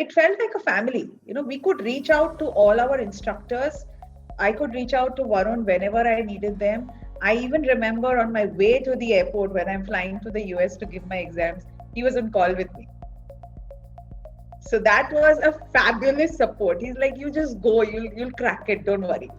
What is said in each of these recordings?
it felt like a family. We could reach out to all our instructors. I could reach out to Varun whenever I needed them. I even remember on my way to the airport when I'm flying to the US to give my exams, he was on call with me. So that was a fabulous support. He's like, you just go, you'll crack it, don't worry.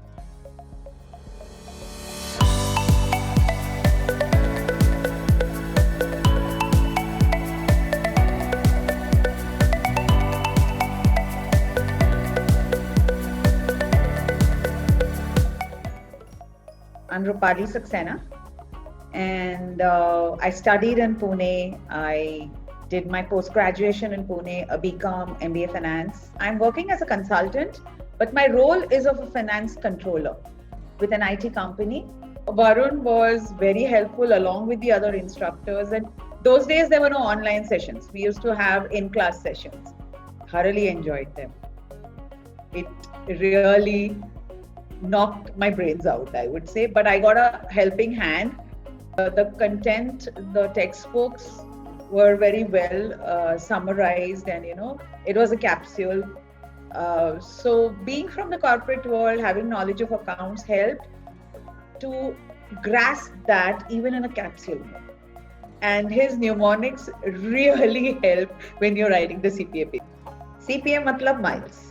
I'm Rupali Saxena, and I studied in Pune. I did my post-graduation in Pune, a BCom, MBA Finance. I'm working as a consultant, but my role is of a finance controller with an IT company. Varun was very helpful along with the other instructors, and those days there were no online sessions. We used to have in-class sessions. Thoroughly enjoyed them. It really knocked my brains out, I would say, but I got a helping hand. The content, the textbooks were very well summarized, and it was a capsule. So being from the corporate world, having knowledge of accounts helped to grasp that even in a capsule mode. And his mnemonics really help when you're writing the CPA paper. CPA matlab miles.